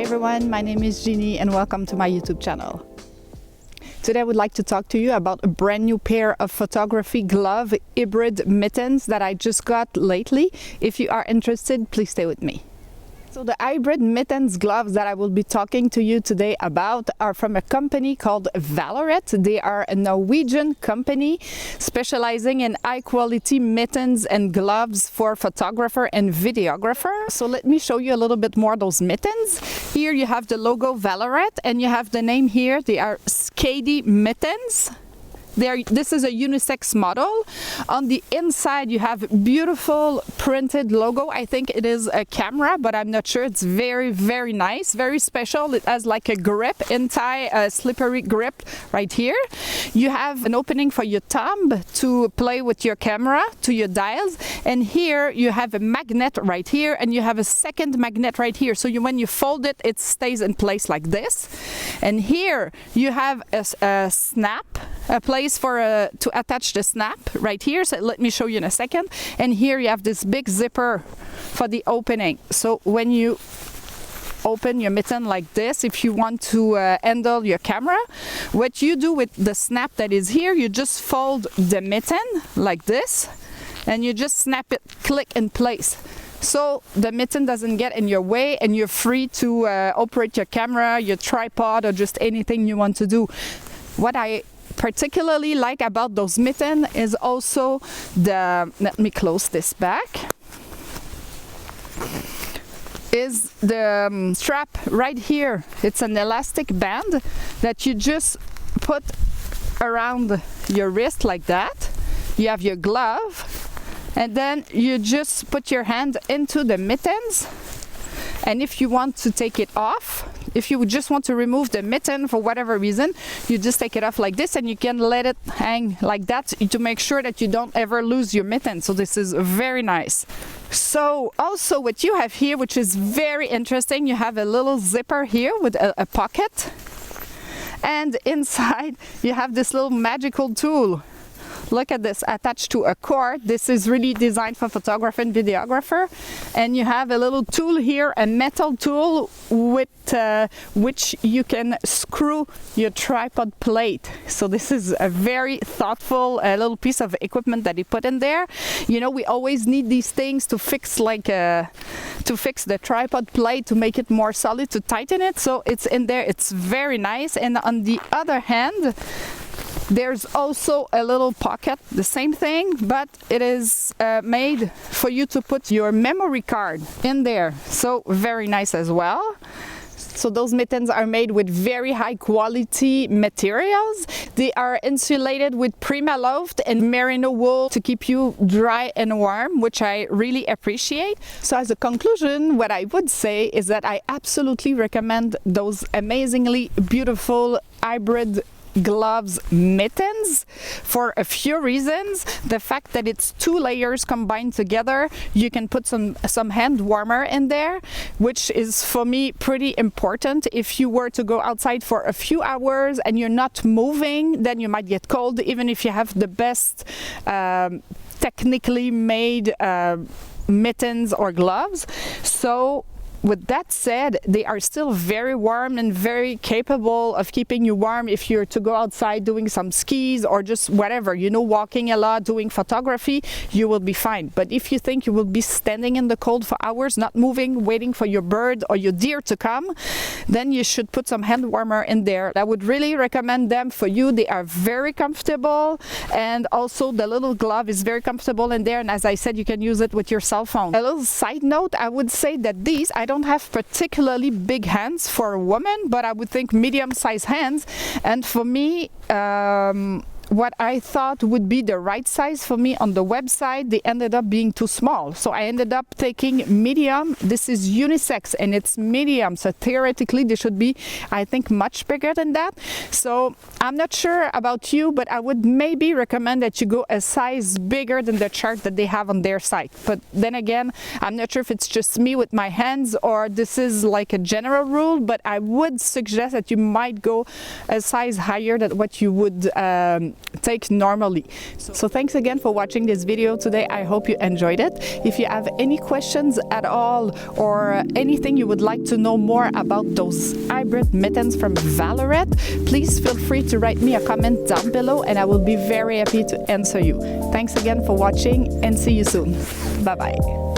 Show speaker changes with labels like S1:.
S1: Hi everyone, my name is Jeannie and welcome to my YouTube channel. Today I would like to talk to you about a brand new pair of photography glove hybrid mittens that I just got lately. If you are interested, please stay with me. So the hybrid mittens gloves that I will be talking to you today about are from a company called Vallerret. They are a Norwegian company specializing in high quality mittens and gloves for photographer and videographer. So let me show you a little bit more those mittens. Here you have the logo Vallerret and you have the name here. They are Skadi mittens. This is a unisex model. On the inside you have beautiful printed logo. I think it is a camera, but I'm not sure. It's very, very nice, very special. It has like a grip, slippery grip right here. You have an opening for your thumb to play with your camera to your dials, and here you have a magnet right here, and you have a second magnet right here. So when you fold it, it stays in place like this. And here you have a snap, a place to attach the snap right here. So let me show you in a second. And here you have this big zipper for the opening. So when you open your mitten like this, if you want to handle your camera, what you do with the snap that is here, you just fold the mitten like this and you just snap it, click in place. So the mitten doesn't get in your way and you're free to operate your camera, your tripod, or just anything you want to do. What I particularly like about those mittens is also let me close this back, is the strap right here. It's an elastic band that you just put around your wrist like that. You have your glove and then you just put your hand into the mittens, and if you want to take it off, if you just want to remove the mitten for whatever reason, you just take it off like this and you can let it hang like that to make sure that you don't ever lose your mitten. So this is very nice. So also what you have here, which is very interesting, you have a little zipper here with a pocket, and inside you have this little magical tool. Look at this, attached to a cord. This is really designed for photographer and videographer. And you have a little tool here, a metal tool with which you can screw your tripod plate. So this is a very thoughtful little piece of equipment that he put in there. You know, we always need these things to fix to fix the tripod plate, to make it more solid, to tighten it. So it's in there, it's very nice. And on the other hand, there's also a little pocket, the same thing, but it is made for you to put your memory card in there. So very nice as well. So those mittens are made with very high quality materials. They are insulated with Primaloft and merino wool to keep you dry and warm, which I really appreciate. So as a conclusion, what I would say is that I absolutely recommend those amazingly beautiful hybrid gloves mittens for a few reasons. The fact that it's 2 layers combined together, you can put some hand warmer in there, which is for me pretty important. If you were to go outside for a few hours and you're not moving, then you might get cold, even if you have the best technically made mittens or gloves. So with that said, they are still very warm and very capable of keeping you warm if you're to go outside doing some skis or just whatever, you know, walking a lot, doing photography, you will be fine. But if you think you will be standing in the cold for hours, not moving, waiting for your bird or your deer to come, then you should put some hand warmer in there. I would really recommend them for you. They are very comfortable, and also the little glove is very comfortable in there, and as I said, you can use it with your cell phone. A little side note, I would say that these, I don't have particularly big hands for a woman, but I would think medium-sized hands, and for me, what I thought would be the right size for me on the website, they ended up being too small. So I ended up taking medium. This is unisex and it's medium. So theoretically, they should be, I think, much bigger than that. So I'm not sure about you, but I would maybe recommend that you go a size bigger than the chart that they have on their site. But then again, I'm not sure if it's just me with my hands or this is like a general rule, but I would suggest that you might go a size higher than what you would take normally. So thanks again for watching this video today. I hope you enjoyed it. If you have any questions at all or anything you would like to know more about those hybrid mittens from Vallerret, please feel free to write me a comment down below and I will be very happy to answer you. Thanks again for watching and see you soon. Bye bye.